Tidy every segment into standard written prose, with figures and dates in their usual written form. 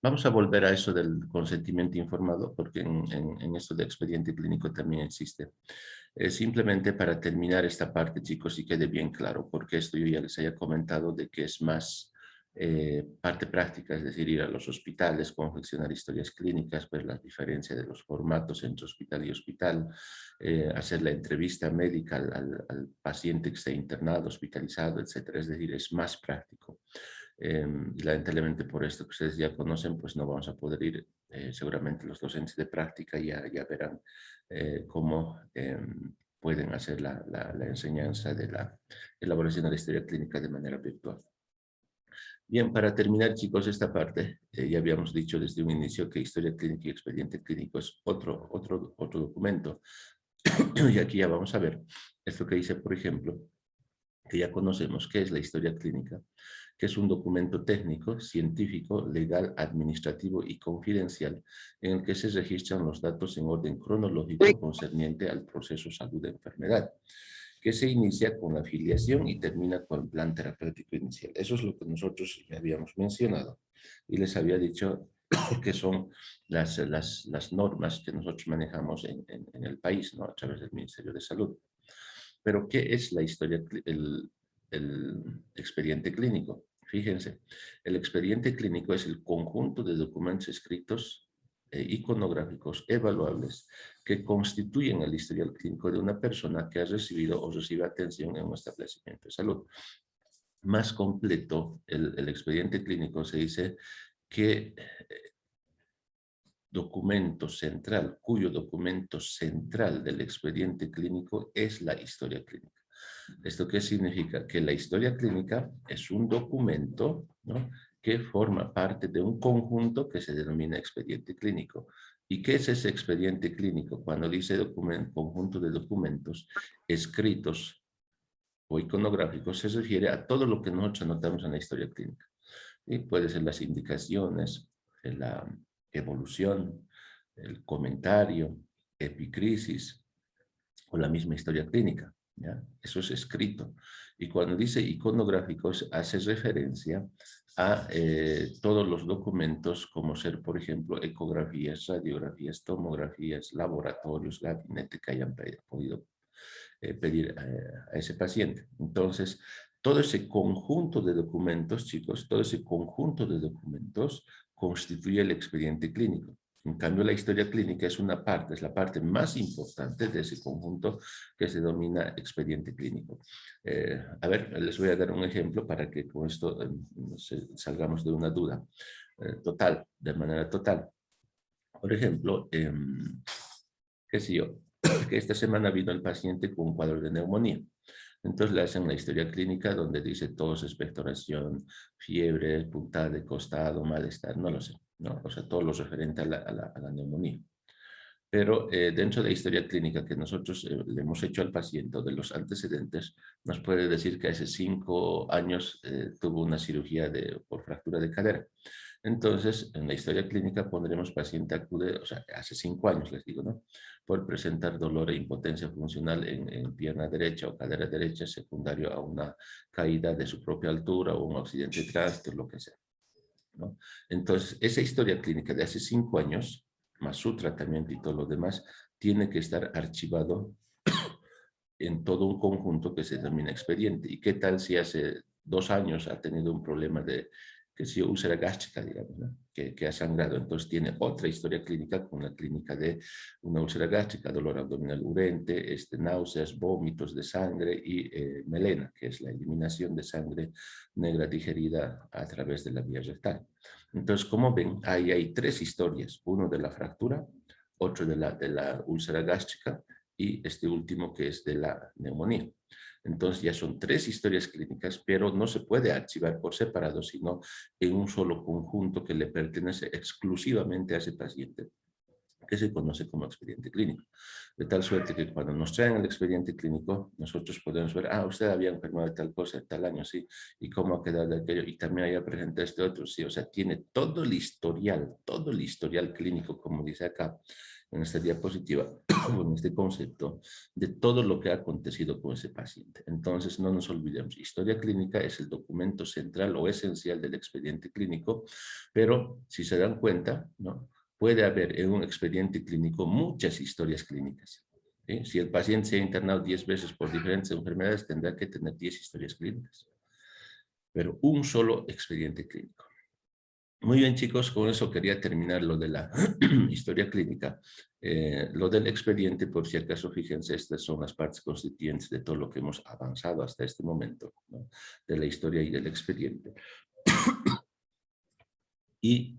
Vamos a volver a eso del consentimiento informado, porque en esto de expediente clínico también existe. Simplemente para terminar esta parte, chicos, y quede bien claro, porque esto yo ya les había comentado de que es más parte práctica, es decir, ir a los hospitales, confeccionar historias clínicas, ver la diferencia de los formatos entre hospital y hospital, hacer la entrevista médica al paciente que esté internado, hospitalizado, etcétera. Es decir, es más práctico. Y lamentablemente por esto que ustedes ya conocen, pues no vamos a poder ir. Seguramente los docentes de práctica ya verán cómo pueden hacer la enseñanza de la elaboración de la historia clínica de manera virtual. Bien, para terminar, chicos, esta parte, ya habíamos dicho desde un inicio que historia clínica y expediente clínico es otro documento. Y aquí ya vamos a ver esto que dice, por ejemplo, que ya conocemos qué es la historia clínica, que es un documento técnico, científico, legal, administrativo y confidencial en el que se registran los datos en orden cronológico concerniente al proceso salud-enfermedad, que se inicia con la afiliación y termina con el plan terapéutico inicial. Eso es lo que nosotros ya habíamos mencionado y les había dicho que son las normas que nosotros manejamos en el país, ¿no? A través del Ministerio de Salud. Pero, ¿qué es la historia, el expediente clínico? Fíjense, el expediente clínico es el conjunto de documentos escritos iconográficos evaluables que constituyen el historial clínico de una persona que ha recibido o recibe atención en un establecimiento de salud. Más completo, el expediente clínico se dice que documento central, cuyo documento central del expediente clínico es la historia clínica. ¿Esto qué significa? Que la historia clínica es un documento, ¿no?, que forma parte de un conjunto que se denomina expediente clínico. ¿Y qué es ese expediente clínico? Cuando dice conjunto de documentos escritos o iconográficos, se refiere a todo lo que nosotros anotamos en la historia clínica. Y puede ser las indicaciones, la evolución, el comentario, epicrisis o la misma historia clínica, ¿ya? Eso es escrito. Y cuando dice iconográficos, hace referencia a todos los documentos, como ser, por ejemplo, ecografías, radiografías, tomografías, laboratorios, gabinete que hayan podido pedir a ese paciente. Entonces, todo ese conjunto de documentos, chicos, todo ese conjunto de documentos constituye el expediente clínico. En cambio, la historia clínica es una parte, es la parte más importante de ese conjunto que se denomina expediente clínico. A ver, les voy a dar un ejemplo para que con esto salgamos de una duda total, de manera total. Por ejemplo, qué sé yo, que esta semana vino el paciente con un cuadro de neumonía. Entonces le hacen la historia clínica donde dice tos, expectoración, fiebre, puntada de costado, malestar, no lo sé, ¿no? O sea, todo lo referente a la neumonía. Pero dentro de la historia clínica que nosotros le hemos hecho al paciente o de los antecedentes, nos puede decir que hace 5 años tuvo una cirugía por fractura de cadera. Entonces, en la historia clínica pondremos paciente acude, o sea, hace 5 años les digo, ¿no?, por presentar dolor e impotencia funcional en pierna derecha o cadera derecha secundario a una caída de su propia altura o un accidente de tránsito, lo que sea, ¿no? Entonces, esa historia clínica de hace 5 años, más su tratamiento y todo lo demás, tiene que estar archivado en todo un conjunto que se denomina expediente. ¿Y qué tal si hace 2 años ha tenido un problema de, que si úlcera gástrica, digamos, ¿no?, que ha sangrado? Entonces tiene otra historia clínica con la clínica de una úlcera gástrica, dolor abdominal urente, náuseas, vómitos de sangre y melena, que es la eliminación de sangre negra digerida a través de la vía rectal. Entonces, como ven, ahí hay 3 historias, uno de la fractura, otro de la úlcera gástrica y este último que es de la neumonía. Entonces ya son 3 historias clínicas, pero no se puede archivar por separado, sino en un solo conjunto que le pertenece exclusivamente a ese paciente, que se conoce como expediente clínico. De tal suerte que cuando nos traen el expediente clínico, nosotros podemos ver, usted había enfermado de tal cosa, de tal año, sí, y cómo ha quedado de aquello, y también había presentado este otro, sí, o sea, tiene todo el historial clínico, como dice acá, en esta diapositiva, con este concepto, de todo lo que ha acontecido con ese paciente. Entonces, no nos olvidemos, historia clínica es el documento central o esencial del expediente clínico, pero si se dan cuenta, ¿no?, puede haber en un expediente clínico muchas historias clínicas. ¿Sí? Si el paciente se ha internado 10 veces por diferentes enfermedades, tendrá que tener 10 historias clínicas, pero un solo expediente clínico. Muy bien, chicos, con eso quería terminar lo de la historia clínica. Lo del expediente, por si acaso, fíjense, estas son las partes constituyentes de todo lo que hemos avanzado hasta este momento, ¿no?, de la historia y del expediente. Y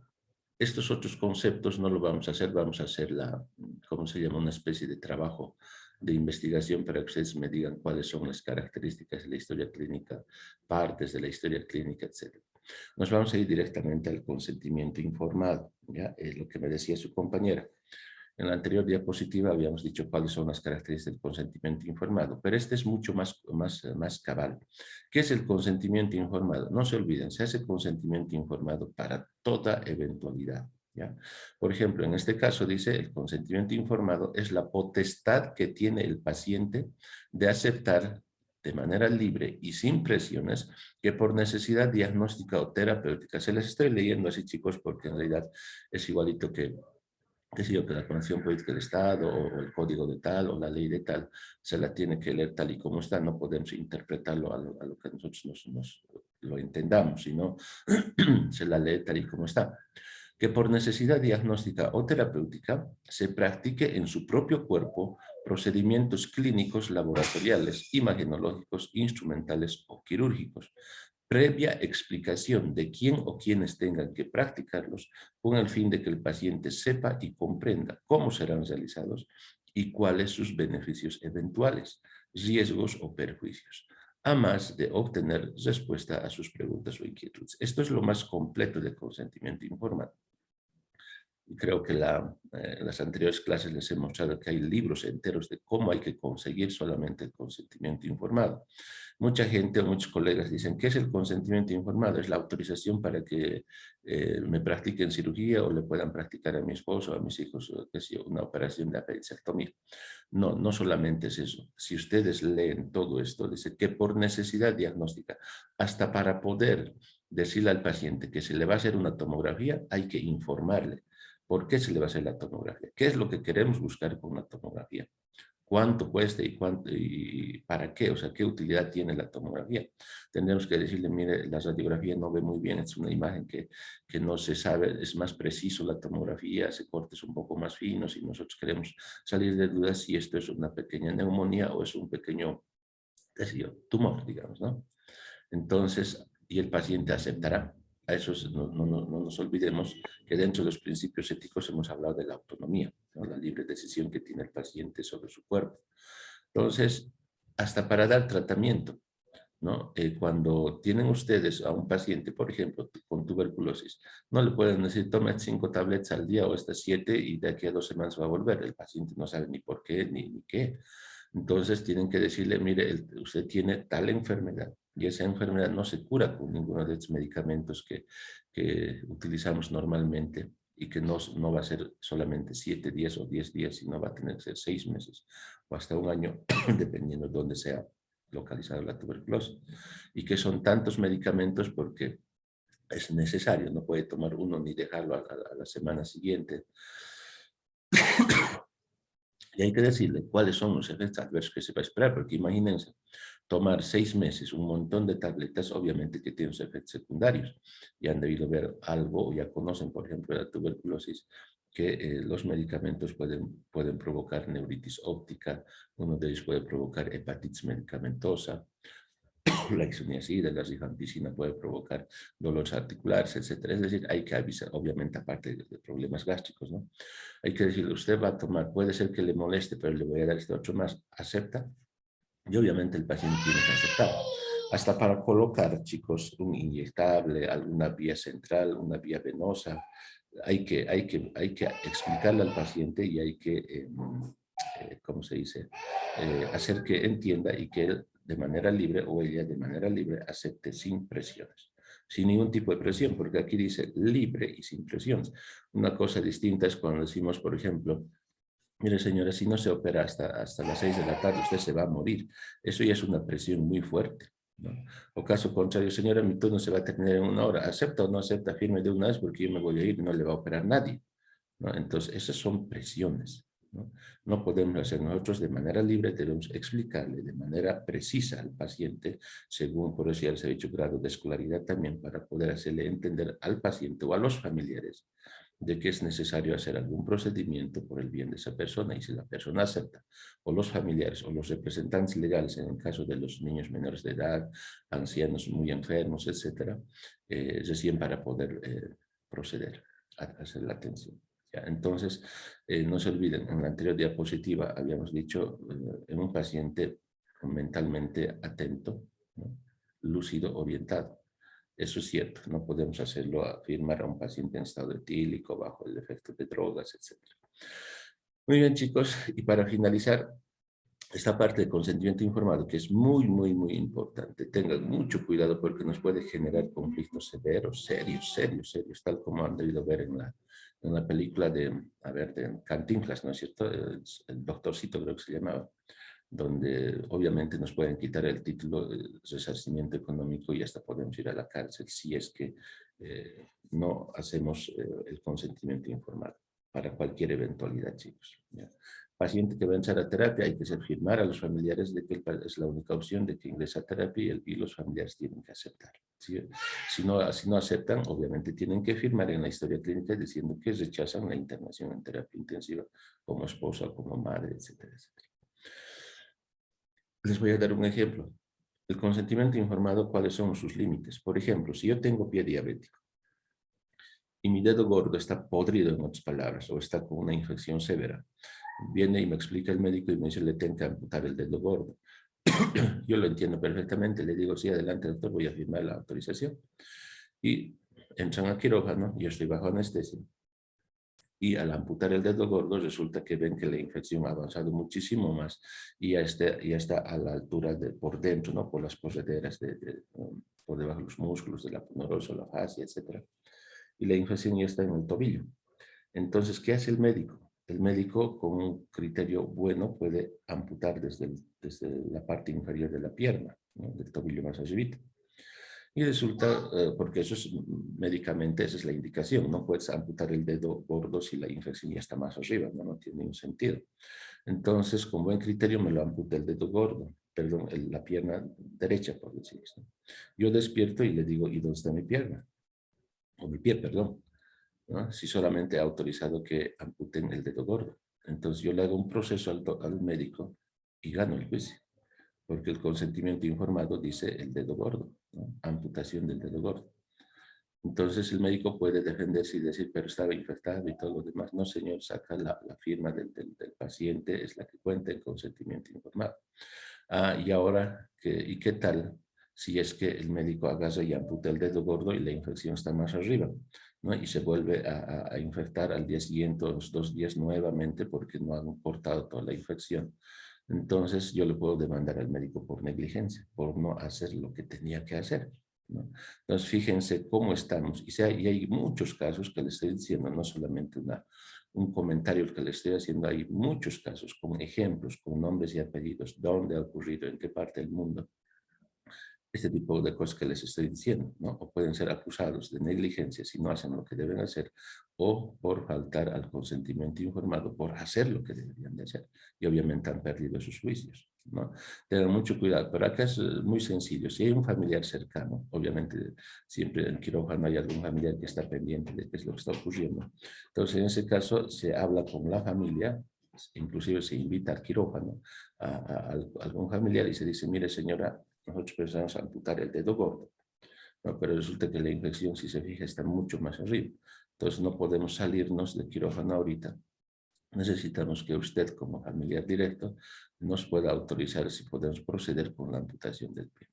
estos otros conceptos no lo vamos a hacer ¿cómo se llama? Una especie de trabajo de investigación para que ustedes me digan cuáles son las características de la historia clínica, partes de la historia clínica, etc. Nos vamos a ir directamente al consentimiento informado, ¿ya? Es lo que me decía su compañera. En la anterior diapositiva habíamos dicho cuáles son las características del consentimiento informado, pero este es mucho más cabal. ¿Qué es el consentimiento informado? No se olviden, se hace consentimiento informado para toda eventualidad, ¿ya? Por ejemplo, en este caso dice, el consentimiento informado es la potestad que tiene el paciente de aceptar de manera libre y sin presiones que por necesidad diagnóstica o terapéutica, se les estoy leyendo así, chicos, porque en realidad es igualito que qué sé yo, que la Constitución Política del Estado o el Código de tal o la ley de tal, se la tiene que leer tal y como está, no podemos interpretarlo a lo que nosotros lo entendamos, sino se la lee tal y como está. Que por necesidad diagnóstica o terapéutica se practique en su propio cuerpo procedimientos clínicos laboratoriales, imagenológicos, instrumentales o quirúrgicos, previa explicación de quién o quienes tengan que practicarlos, con el fin de que el paciente sepa y comprenda cómo serán realizados y cuáles sus beneficios eventuales, riesgos o perjuicios, a más de obtener respuesta a sus preguntas o inquietudes. Esto es lo más completo del consentimiento informado. Y creo que en las anteriores clases les he mostrado que hay libros enteros de cómo hay que conseguir solamente el consentimiento informado. Mucha gente o muchos colegas dicen, ¿qué es el consentimiento informado? Es la autorización para que me practiquen cirugía o le puedan practicar a mi esposo o a mis hijos qué sé yo, una operación de apendicectomía. No, no solamente es eso. Si ustedes leen todo esto, dice que por necesidad diagnóstica, hasta para poder decirle al paciente que se le va a hacer una tomografía, hay que informarle. ¿Por qué se le va a hacer la tomografía? ¿Qué es lo que queremos buscar con una tomografía? ¿Cuánto cuesta y para qué? O sea, ¿qué utilidad tiene la tomografía? Tendremos que decirle, mire, la radiografía no ve muy bien, es una imagen que no se sabe, es más preciso la tomografía, hace cortes un poco más finos y nosotros queremos salir de dudas si esto es una pequeña neumonía o es un pequeño, qué sé yo, tumor, digamos, ¿no? Entonces, y el paciente aceptará. A eso no nos olvidemos que dentro de los principios éticos hemos hablado de la autonomía, ¿no?, la libre decisión que tiene el paciente sobre su cuerpo. Entonces, hasta para dar tratamiento, ¿no? Cuando tienen ustedes a un paciente, por ejemplo, con tuberculosis, no le pueden decir, tome 5 tabletas al día o estas 7 y de aquí a 2 semanas va a volver. El paciente no sabe ni por qué ni qué. Entonces tienen que decirle, mire, usted tiene tal enfermedad y esa enfermedad no se cura con ninguno de estos medicamentos que utilizamos normalmente y que no va a ser solamente 7 días o 10 días, sino va a tener que ser 6 meses o hasta un año, dependiendo de dónde sea localizada la tuberculosis. Y que son tantos medicamentos porque es necesario, no puede tomar uno ni dejarlo a la semana siguiente. Y hay que decirle cuáles son los efectos adversos que se va a esperar, porque imagínense, tomar 6 meses, un montón de tabletas, obviamente que tienen sus efectos secundarios. Y han debido ver algo, o ya conocen, por ejemplo, la tuberculosis, que los medicamentos pueden provocar neuritis óptica, uno de ellos puede provocar hepatitis medicamentosa, la isoniazida, la rifampicina puede provocar dolores articulares, etcétera. Es decir, hay que avisar, obviamente, aparte de problemas gástricos, ¿no? Hay que decirle, usted va a tomar, puede ser que le moleste, pero le voy a dar este otro más, ¿acepta? Y obviamente el paciente tiene que aceptar. Hasta para colocar, chicos, un inyectable, alguna vía central, una vía venosa, hay que explicarle al paciente y hay que, ¿cómo se dice? Hacer que entienda y que él de manera libre o ella de manera libre acepte sin presiones, sin ningún tipo de presión, porque aquí dice libre y sin presiones. Una cosa distinta es cuando decimos, por ejemplo, Mire, señora, si no se opera hasta las 6 de la tarde, usted se va a morir. Eso ya es una presión muy fuerte, ¿no? O caso contrario, señora, mi turno se va a terminar en 1 hora. ¿Acepta o no acepta? Firme de una vez porque yo me voy a ir y no le va a operar nadie, ¿no? Entonces, esas son presiones, ¿no? No podemos hacer nosotros de manera libre, debemos explicarle de manera precisa al paciente, según, por eso ya les he dicho, grado de escolaridad también, para poder hacerle entender al paciente o a los familiares de que es necesario hacer algún procedimiento por el bien de esa persona, y si la persona acepta, o los familiares o los representantes legales, en el caso de los niños menores de edad, ancianos muy enfermos, etcétera, recién para poder proceder a hacer la atención. ¿Ya? Entonces, no se olviden, en la anterior diapositiva habíamos dicho en un paciente mentalmente atento, ¿no? Lúcido, orientado. Eso es cierto, no podemos hacerlo afirmar a un paciente en estado etílico, bajo el efecto de drogas, etc. Muy bien, chicos, y para finalizar, esta parte de consentimiento informado, que es muy, muy, muy importante. Tengan mucho cuidado porque nos puede generar conflictos severos, serios, serios, serios, tal como han debido ver en la película de, a ver, de Cantinflas, ¿no es cierto? El doctorcito creo que se llamaba, donde obviamente nos pueden quitar el título de resarcimiento económico y hasta podemos ir a la cárcel si es que no hacemos el consentimiento informado para cualquier eventualidad, chicos. ¿Ya? Paciente que va a entrar a terapia, hay que hacer firmar a los familiares de que es la única opción de que ingresa a terapia y los familiares tienen que aceptar. ¿Sí? Si no aceptan, obviamente tienen que firmar en la historia clínica diciendo que rechazan la internación en terapia intensiva como esposa, como madre, etcétera, etcétera. Les voy a dar un ejemplo. El consentimiento informado, ¿cuáles son sus límites? Por ejemplo, si yo tengo pie diabético y mi dedo gordo está podrido, en otras palabras, o está con una infección severa, viene y me explica el médico y me dice, le tengo que amputar el dedo gordo. Yo lo entiendo perfectamente, le digo, sí, adelante, doctor, voy a firmar la autorización. Y entran a quirófano, yo estoy bajo anestesia. Y al amputar el dedo gordo resulta que ven que la infección ha avanzado muchísimo más y ya está a la altura de por dentro, ¿no? Por las posederas, por debajo de los músculos de la punorosa, la fascia, etc. Y la infección ya está en el tobillo. Entonces, ¿qué hace el médico? El médico, con un criterio bueno, puede amputar desde la parte inferior de la pierna, ¿no? Del tobillo más arribita. Y resulta, porque eso es médicamente, esa es la indicación, no puedes amputar el dedo gordo si la infección ya está más arriba, no tiene ningún sentido. Entonces, con buen criterio me lo amputé el dedo gordo, perdón, la pierna derecha, por decir esto. Yo despierto y le digo, ¿y dónde está mi pierna? O mi pie, perdón, ¿no? Si solamente ha autorizado que amputen el dedo gordo. Entonces yo le hago un proceso al médico y gano el juicio, porque el consentimiento informado dice el dedo gordo, ¿no? Amputación del dedo gordo. Entonces el médico puede defenderse y decir, pero estaba infectado y todo lo demás. No, señor, saca la firma del paciente, es la que cuenta el consentimiento informado. Y ahora, ¿y qué tal si es que el médico agarra y amputa el dedo gordo y la infección está más arriba, ¿no? Y se vuelve a infectar al día siguiente o los 2 días nuevamente porque no han cortado toda la infección? Entonces yo le puedo demandar al médico por negligencia, por no hacer lo que tenía que hacer, ¿no? Entonces fíjense cómo estamos. Y hay muchos casos que les estoy diciendo, no solamente un comentario que le estoy haciendo, hay muchos casos con ejemplos, con nombres y apellidos, dónde ha ocurrido, en qué parte del mundo, este tipo de cosas que les estoy diciendo, ¿no? O pueden ser acusados de negligencia si no hacen lo que deben hacer, o por faltar al consentimiento informado, por hacer lo que deberían de hacer, y obviamente han perdido sus juicios, ¿no? Tengan mucho cuidado, pero acá es muy sencillo. Si hay un familiar cercano, obviamente siempre en quirófano hay algún familiar que está pendiente de qué es lo que está ocurriendo. Entonces, en ese caso, se habla con la familia, inclusive se invita al quirófano a algún familiar y se dice, mire señora, nosotros pensamos amputar el dedo gordo, ¿no? Pero resulta que la infección, si se fija, está mucho más arriba. Entonces no podemos salirnos del quirófano ahorita. Necesitamos que usted, como familiar directo, nos pueda autorizar si podemos proceder con la amputación del pie.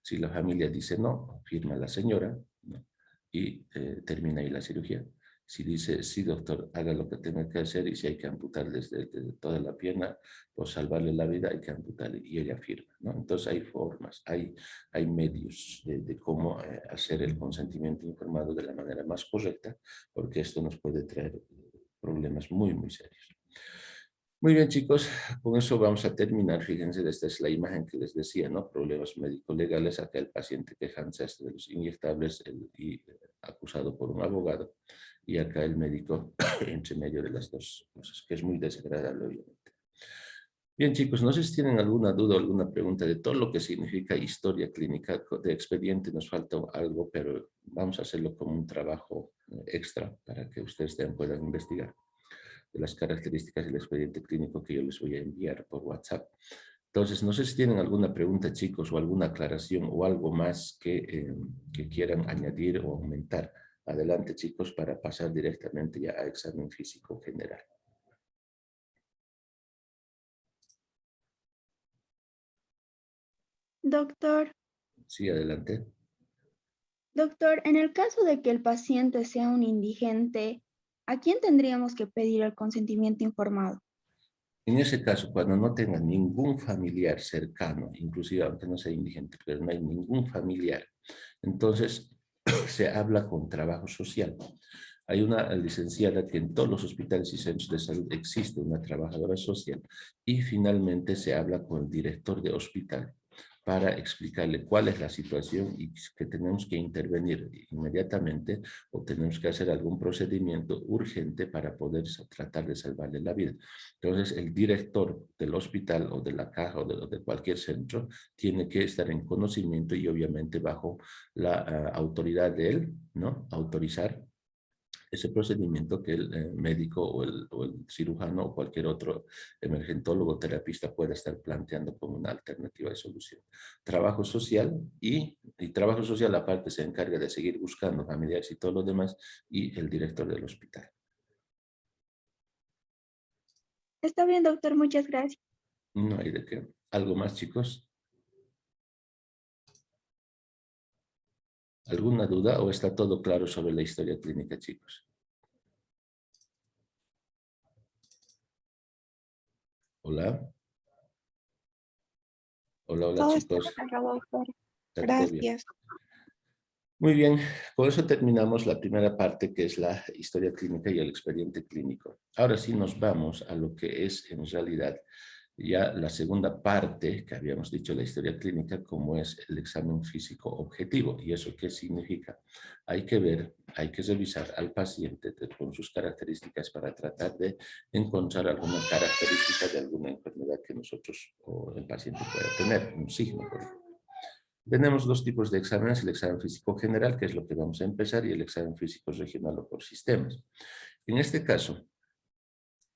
Si la familia dice no, firma la señora, ¿no? Y termina ahí la cirugía. Si dice, sí, doctor, haga lo que tenga que hacer y si hay que amputar desde toda la pierna, pues salvarle la vida, hay que amputarle y ella firma, ¿no? Entonces hay formas, hay medios de cómo hacer el consentimiento informado de la manera más correcta, porque esto nos puede traer problemas muy, muy serios. Muy bien, chicos, con eso vamos a terminar. Fíjense, esta es la imagen que les decía, ¿no? Problemas médico-legales. Acá el paciente quejándose de los inyectables acusado por un abogado. Y acá el médico entre medio de las dos cosas, que es muy desagradable, obviamente. Bien, chicos, no sé si tienen alguna duda o alguna pregunta de todo lo que significa historia clínica de expediente. Nos falta algo, pero vamos a hacerlo como un trabajo extra para que ustedes también puedan investigar de las características del expediente clínico que yo les voy a enviar por WhatsApp. Entonces, no sé si tienen alguna pregunta, chicos, o alguna aclaración o algo más que quieran añadir o aumentar. Adelante, chicos, para pasar directamente ya a examen físico general. Doctor, Sí, adelante. doctor, en el caso de que el paciente sea un indigente, ¿a quién tendríamos que pedir el consentimiento informado? En ese caso, cuando no tenga ningún familiar cercano, inclusive aunque no sea indigente, pero no hay ningún familiar, entonces se habla con trabajo social. Hay una licenciada que en todos los hospitales y centros de salud existe una trabajadora social y finalmente se habla con el director de hospital para explicarle cuál es la situación y que tenemos que intervenir inmediatamente o tenemos que hacer algún procedimiento urgente para poder tratar de salvarle la vida. Entonces, el director del hospital o de la caja o de cualquier centro tiene que estar en conocimiento y obviamente bajo la autoridad de él, ¿no? Autorizar ese procedimiento que el médico o el cirujano o cualquier otro emergentólogo terapista pueda estar planteando como una alternativa de solución. Trabajo social y trabajo social aparte se encarga de seguir buscando familiares y todo lo demás y el director del hospital. Está bien, doctor, muchas gracias. No hay de qué. ¿Algo más, chicos? ¿Alguna duda o está todo claro sobre la historia clínica, chicos? Hola, hola, hola, Todo está chicos. claro, doctor. ¿Está todo bien? Gracias. Muy bien, con eso terminamos la primera parte, que es la historia clínica y el expediente clínico. Ahora sí nos vamos a lo que es en realidad ya la segunda parte, que habíamos dicho, la historia clínica, como es el examen físico objetivo. ¿Y eso qué significa? Hay que ver, hay que revisar al paciente con sus características para tratar de encontrar alguna característica de alguna enfermedad que nosotros o el paciente pueda tener, un signo, por ejemplo. Tenemos dos tipos de exámenes, el examen físico general, que es lo que vamos a empezar, y el examen físico regional o por sistemas. En este caso,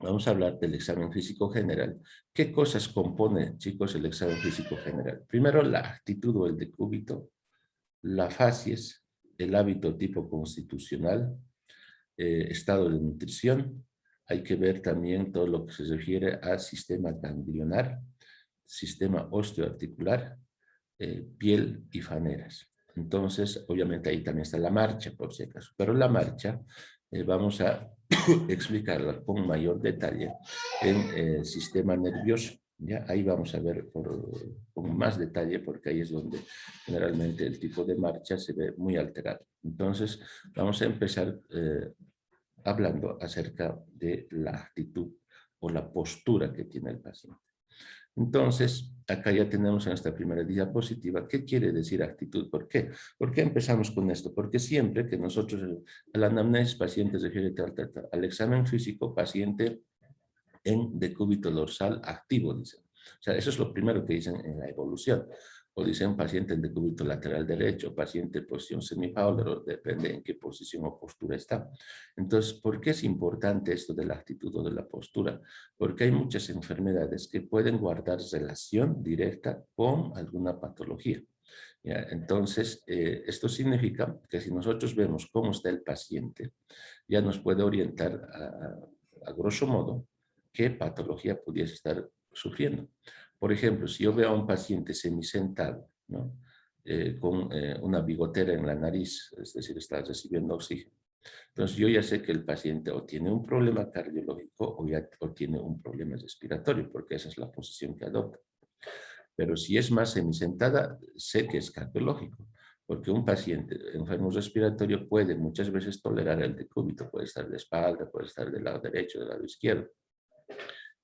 vamos a hablar del examen físico general. ¿Qué cosas compone, chicos, el examen físico general? Primero, la actitud o el decúbito, la facies, el hábito tipo constitucional, estado de nutrición. Hay que ver también todo lo que se refiere al sistema ganglionar, sistema osteoarticular, piel y faneras. Entonces, obviamente ahí también está la marcha, por si acaso. Pero la marcha vamos a explicarla con mayor detalle en sistema nervioso. ¿Ya? Ahí vamos a ver con más detalle porque ahí es donde generalmente el tipo de marcha se ve muy alterado. Entonces, vamos a empezar hablando acerca de la actitud o la postura que tiene el paciente. Entonces, acá ya tenemos en esta primera diapositiva, ¿qué quiere decir actitud? ¿Por qué? ¿Por qué empezamos con esto? Porque siempre que nosotros, al anamnesis, paciente refiere al examen físico, paciente en decúbito dorsal activo, dicen. O sea, eso es lo primero que dicen en la evolución. O dicen paciente en decúbito lateral derecho, paciente en posición semipaular, depende en qué posición o postura está. Entonces, ¿por qué es importante esto de la actitud o de la postura? Porque hay muchas enfermedades que pueden guardar relación directa con alguna patología. ¿Ya? Entonces, esto significa que si nosotros vemos cómo está el paciente, ya nos puede orientar a grosso modo qué patología pudiese estar sufriendo. Por ejemplo, si yo veo a un paciente semisentado, ¿no? Con una bigotera en la nariz, es decir, está recibiendo oxígeno. Entonces yo ya sé que el paciente o tiene un problema cardiológico o tiene un problema respiratorio, porque esa es la posición que adopta. Pero si es más semisentada, sé que es cardiológico, porque un paciente enfermo respiratorio puede muchas veces tolerar el decúbito, puede estar de espalda, puede estar del lado derecho, del lado izquierdo.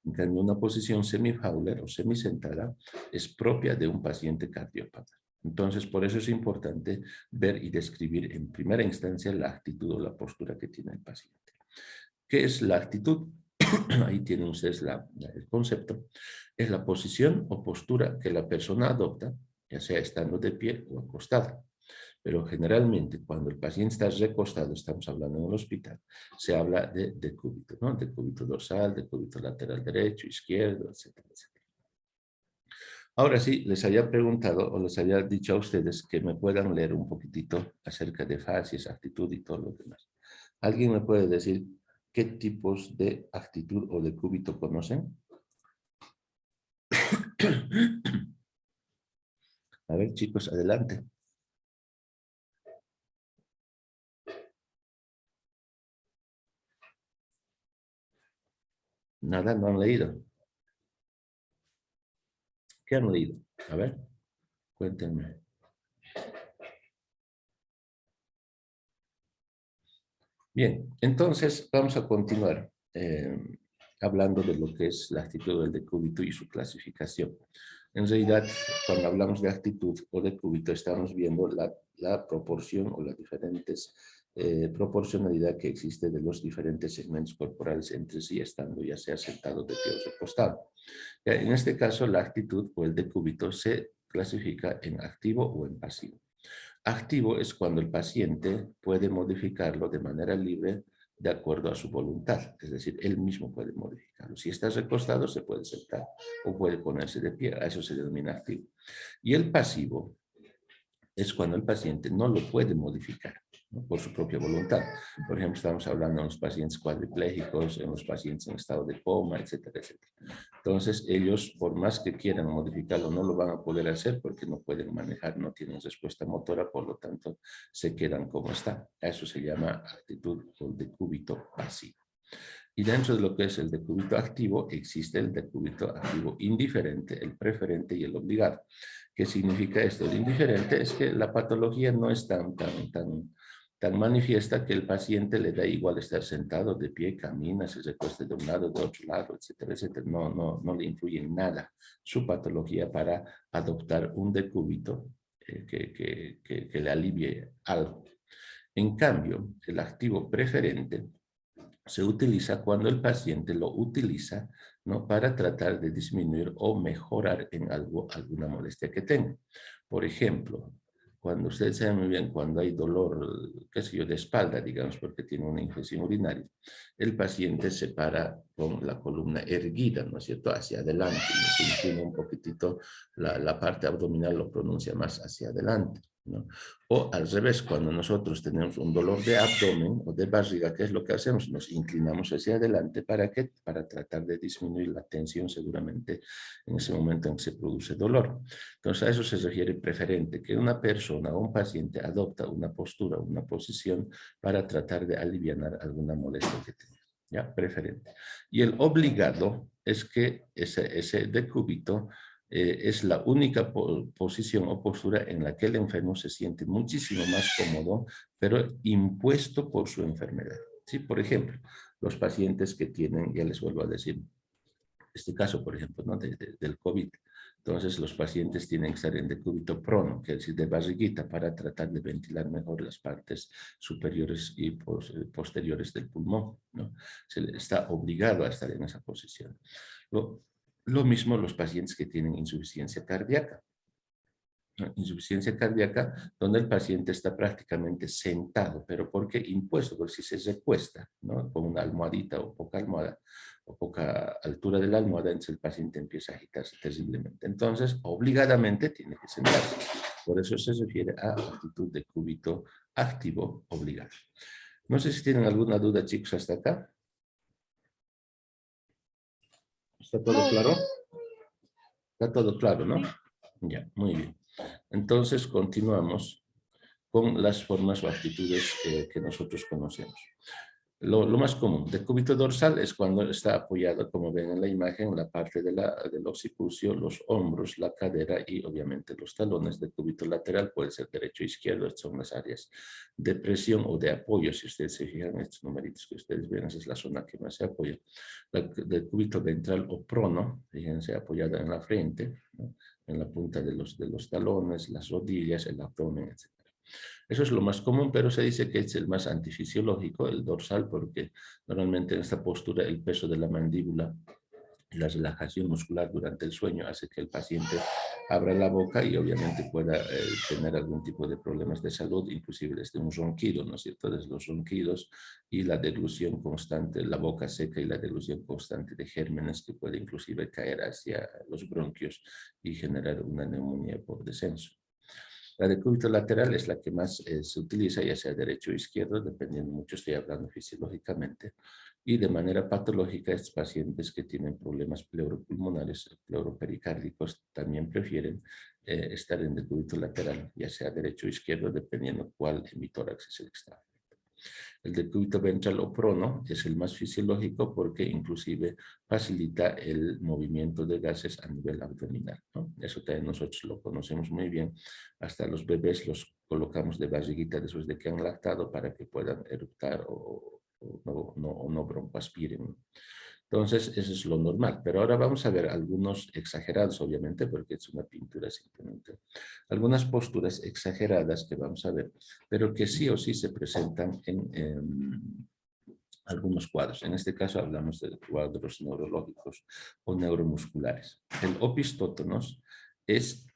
En cambio, una posición semi-Fowler o semisentada es propia de un paciente cardiópata. Entonces, por eso es importante ver y describir en primera instancia la actitud o la postura que tiene el paciente. ¿Qué es la actitud? Ahí tienen ustedes el concepto. Es la posición o postura que la persona adopta, ya sea estando de pie o acostada. Pero generalmente cuando el paciente está recostado, estamos hablando en el hospital, se habla de decúbito, ¿no? Decúbito dorsal, decúbito lateral derecho, izquierdo, etcétera, etcétera. Ahora sí, les había preguntado o les había dicho a ustedes que me puedan leer un poquitito acerca de fascias, actitud y todo lo demás. ¿Alguien me puede decir qué tipos de actitud o decúbito conocen? A ver, chicos, adelante. Nada, no han leído. ¿Qué han leído? A ver, cuéntenme. Bien, entonces vamos a continuar hablando de lo que es la actitud del decúbito y su clasificación. En realidad, cuando hablamos de actitud o decúbito, estamos viendo la proporción o las diferentes proporcionalidad que existe de los diferentes segmentos corporales entre sí, estando ya sea sentado, de pie o recostado. En este caso, la actitud o el decúbito se clasifica en activo o en pasivo. Activo es cuando el paciente puede modificarlo de manera libre de acuerdo a su voluntad. Es decir, él mismo puede modificarlo. Si está recostado, se puede sentar o puede ponerse de pie. A eso se denomina activo. Y el pasivo es cuando el paciente no lo puede modificar, ¿no? Por su propia voluntad. Por ejemplo, estamos hablando de los pacientes cuadriplégicos, en los pacientes en estado de coma, etcétera, etcétera. Entonces, ellos, por más que quieran modificarlo, no lo van a poder hacer porque no pueden manejar, no tienen respuesta motora, por lo tanto, se quedan como está. Eso se llama actitud o decúbito pasivo. Y dentro de lo que es el decúbito activo, existe el decúbito activo indiferente, el preferente y el obligado. ¿Qué significa esto? El indiferente es que la patología no es tan manifiesta que el paciente le da igual estar sentado, de pie, camina, se recuesta de un lado, de otro lado, etcétera, etcétera. No le influye en nada su patología para adoptar un decúbito que le alivie algo. En cambio, el activo preferente se utiliza cuando el paciente lo utiliza, ¿no? Para tratar de disminuir o mejorar en algo, alguna molestia que tenga. Por ejemplo, cuando ustedes saben muy bien, cuando hay dolor, qué sé yo, de espalda, digamos, porque tiene una infección urinaria, el paciente se para con la columna erguida, ¿no es cierto?, hacia adelante, se inclina un poquitito, la parte abdominal lo pronuncia más hacia adelante, ¿no? O al revés, cuando nosotros tenemos un dolor de abdomen o de barriga, ¿qué es lo que hacemos? Nos inclinamos hacia adelante. ¿Para qué? Para tratar de disminuir la tensión seguramente en ese momento en que se produce dolor. Entonces a eso se refiere preferente, que una persona o un paciente adopta una postura, una posición para tratar de aliviar alguna molestia que tenga. ¿Ya? Preferente. Y el obligado es que ese decúbito es la única posición o postura en la que el enfermo se siente muchísimo más cómodo, pero impuesto por su enfermedad. ¿Sí? Por ejemplo, los pacientes que tienen, ya les vuelvo a decir, este caso, por ejemplo, ¿no? Del COVID. Entonces, los pacientes tienen que estar en decúbito prono, que es decir, de barriguita, para tratar de ventilar mejor las partes superiores y posteriores del pulmón, ¿no? Se le está obligado a estar en esa posición. Lo mismo los pacientes que tienen insuficiencia cardíaca. Insuficiencia cardíaca, donde el paciente está prácticamente sentado, pero ¿por qué impuesto? Porque si se recuesta, ¿no? Con una almohadita o poca almohada, o poca altura de la almohada, entonces el paciente empieza a agitarse terriblemente. Entonces, obligadamente tiene que sentarse. Por eso se refiere a actitud de decúbito activo obligado. No sé si tienen alguna duda, chicos, hasta acá. ¿Está todo claro? Está todo claro, ¿no? Ya, muy bien. Entonces, continuamos con las formas o actitudes que nosotros conocemos. Lo más común, decúbito dorsal es cuando está apoyado, como ven en la imagen, la parte del occipucio, los hombros, la cadera y obviamente los talones. Decúbito lateral puede ser derecho o izquierdo, estas son las áreas de presión o de apoyo. Si ustedes se fijan, estos numeritos que ustedes ven, esa es la zona que más se apoya. Decúbito ventral o prono, fíjense, apoyada en la frente, ¿no? En la punta de los talones, las rodillas, el abdomen, etc. Eso es lo más común, pero se dice que es el más antifisiológico, el dorsal, porque normalmente en esta postura el peso de la mandíbula y la relajación muscular durante el sueño hace que el paciente abra la boca y obviamente pueda tener algún tipo de problemas de salud, inclusive desde un ronquido, ¿no es cierto? Desde los ronquidos y la deglución constante, la boca seca y la deglución constante de gérmenes que puede inclusive caer hacia los bronquios y generar una neumonía por descenso. La decúbito lateral es la que más se utiliza, ya sea derecho o izquierdo, dependiendo mucho, estoy hablando fisiológicamente, y de manera patológica, estos pacientes que tienen problemas pleuropulmonares, pleuropericárdicos, también prefieren estar en decúbito lateral, ya sea derecho o izquierdo, dependiendo cuál hemitórax es el que está. El decúbito ventral o prono es el más fisiológico porque inclusive facilita el movimiento de gases a nivel abdominal, ¿no? Eso también nosotros lo conocemos muy bien. Hasta los bebés los colocamos de barriguita después de que han lactado para que puedan eructar o no broncoaspiren. Entonces, eso es lo normal. Pero ahora vamos a ver algunos exagerados, obviamente, porque es una pintura simplemente. Algunas posturas exageradas que vamos a ver, pero que sí o sí se presentan en algunos cuadros. En este caso hablamos de cuadros neurológicos o neuromusculares. El opistótonos es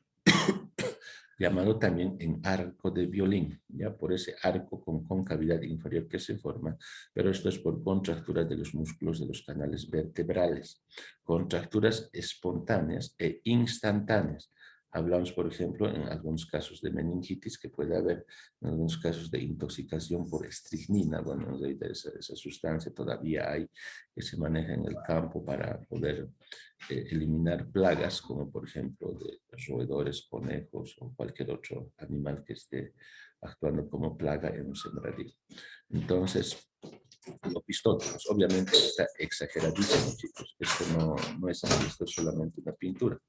llamado también en arco de violín, ya por ese arco con concavidad inferior que se forma, pero esto es por contracturas de los músculos de los canales vertebrales, contracturas espontáneas e instantáneas. Hablamos, por ejemplo, en algunos casos de meningitis que puede haber, en algunos casos de intoxicación por estricnina, bueno, esa sustancia todavía hay que se maneja en el campo para poder eliminar plagas, como por ejemplo de roedores, conejos o cualquier otro animal que esté actuando como plaga en un sembradío. Entonces, opistótonos, obviamente está exageradísimo, chicos. Esto no es así, esto es solamente una pintura.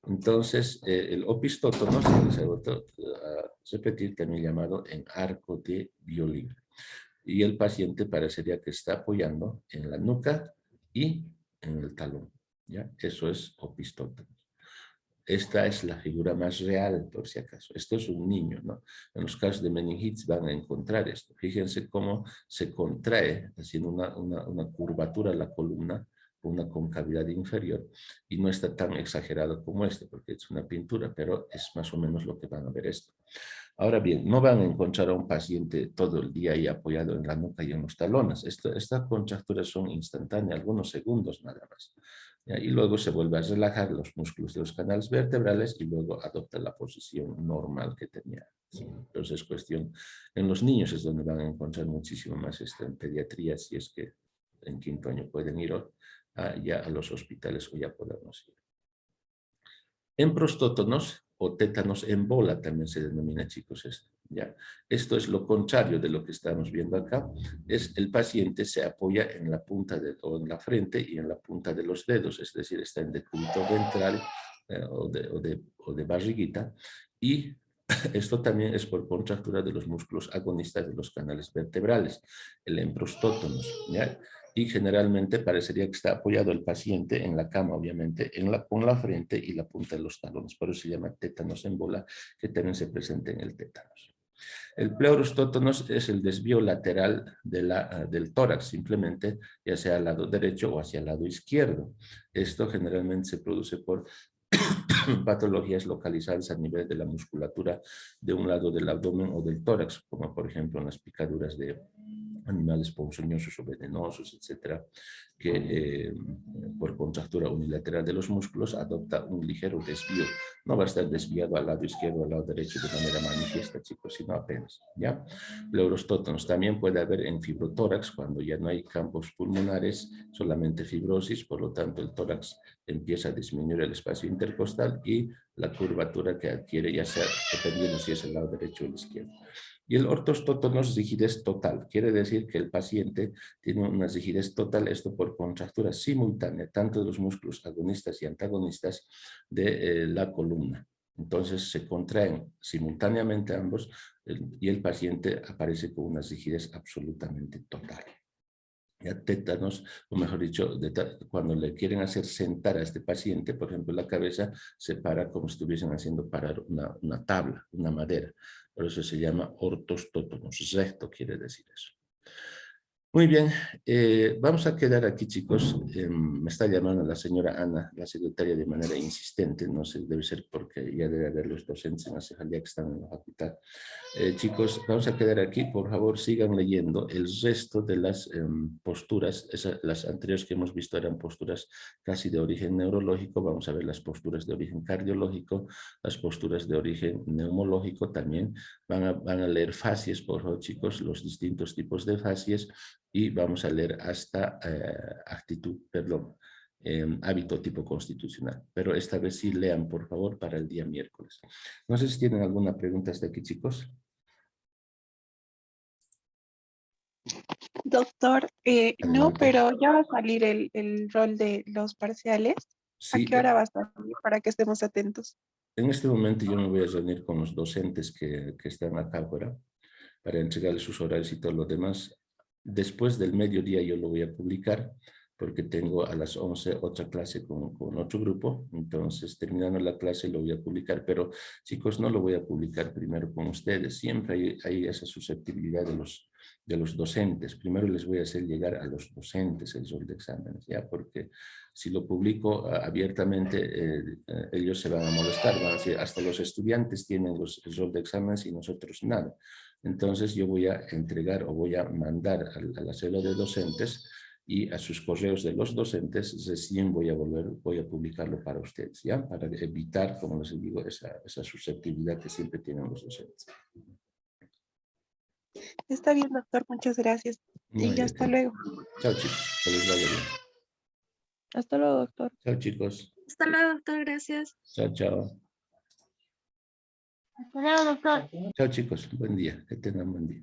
Entonces, el opistótono se vuelve a repetir, también llamado en arco de violín. Y el paciente parecería que está apoyando en la nuca y en el talón. ¿Ya? Eso es opistótono. Esta es la figura más real, por si acaso. Esto es un niño, ¿no? En los casos de meningitis van a encontrar esto. Fíjense cómo se contrae, haciendo una curvatura la columna, una concavidad inferior, y no está tan exagerado como este, porque es una pintura, pero es más o menos lo que van a ver esto. Ahora bien, no van a encontrar a un paciente todo el día ahí apoyado en la nuca y en los talones. Estas contracturas son instantáneas, algunos segundos nada más. Y luego se vuelve a relajar los músculos de los canales vertebrales y luego adopta la posición normal que tenía. ¿Sí? Entonces, cuestión, en los niños es donde van a encontrar muchísimo más esto en pediatría, si es que en quinto año pueden ir ya a los hospitales o ya podemos ir. En prostótonos o tétanos en bola también se denomina, chicos, esto. ¿Ya? Esto es lo contrario de lo que estamos viendo acá. Es el paciente se apoya en la punta o en la frente y en la punta de los dedos, es decir, está en decúbito ventral o de barriguita. Y esto también es por contractura de los músculos agonistas de los canales vertebrales, el emprostótonos, ¿ya? Y generalmente parecería que está apoyado el paciente en la cama, obviamente, con la frente y la punta de los talones. Por eso se llama tétanos en bola, que también se presenta en el tétanos. El pleurostótonos es el desvío lateral del tórax, simplemente, ya sea al lado derecho o hacia el lado izquierdo. Esto generalmente se produce por patologías localizadas a nivel de la musculatura de un lado del abdomen o del tórax, como por ejemplo en las picaduras de animales ponzoñosos o venenosos, etcétera, que por contractura unilateral de los músculos adopta un ligero desvío. No va a estar desviado al lado izquierdo o al lado derecho de manera manifiesta, chicos, sino apenas, ¿ya? Pleurostótonos también puede haber en fibrotórax, cuando ya no hay campos pulmonares, solamente fibrosis, por lo tanto el tórax empieza a disminuir el espacio intercostal y la curvatura que adquiere, ya sea dependiendo si es el lado derecho o el izquierdo. Y el ortostótonos, rigidez total. Quiere decir que el paciente tiene una rigidez total, esto por contractura simultánea, tanto de los músculos agonistas y antagonistas de la columna. Entonces se contraen simultáneamente ambos y el paciente aparece con una rigidez absolutamente total. Ya tétanos, o mejor dicho, cuando le quieren hacer sentar a este paciente, por ejemplo, la cabeza se para como si estuviesen haciendo parar una tabla, una madera. Por eso se llama ortostótonos, recto quiere decir eso. Muy bien, vamos a quedar aquí, chicos. Me está llamando la señora Ana, la secretaria, de manera insistente. No sé, debe ser porque ya debe haber los docentes en la cejalía que están en la facultad. Chicos, vamos a quedar aquí. Por favor, sigan leyendo el resto de las posturas. Las anteriores que hemos visto eran posturas casi de origen neurológico. Vamos a ver las posturas de origen cardiológico, las posturas de origen neumológico también. Van a leer fascies, por favor, chicos, los distintos tipos de fascies. Y vamos a leer hasta hábito tipo constitucional. Pero esta vez sí lean, por favor, para el día miércoles. No sé si tienen alguna pregunta hasta aquí, chicos. Doctor, no, Adelante. pero ya va a salir el rol de los parciales. ¿A Sí, qué hora va a salir para que estemos atentos? en este momento yo me voy a reunir con los docentes que están acá ahora para entregarles sus horarios y todo lo demás. Después del mediodía yo lo voy a publicar porque tengo a las 11 otra clase con otro grupo. Entonces, terminando la clase lo voy a publicar. Pero, chicos, no lo voy a publicar primero con ustedes. Siempre hay esa susceptibilidad de los docentes. Primero les voy a hacer llegar a los docentes el rol de exámenes, ¿ya? Porque si lo publico abiertamente, ellos se van a molestar. Van a decir, hasta los estudiantes tienen el rol de exámenes y nosotros nada. Entonces yo voy a entregar o voy a mandar a la célula de docentes y a sus correos de los docentes recién voy a publicarlo para ustedes, ¿ya? Para evitar, como les digo, esa susceptibilidad que siempre tienen los docentes. Está bien, doctor, muchas gracias. No hay Y de hasta qué. luego. Chao, chicos. Que les vaya bien. Hasta luego, doctor. Chao, chicos. Hasta luego, doctor. Gracias. Chao, chao. Hasta luego, doctor. Chao, chicos. Buen día. Que tengan buen día.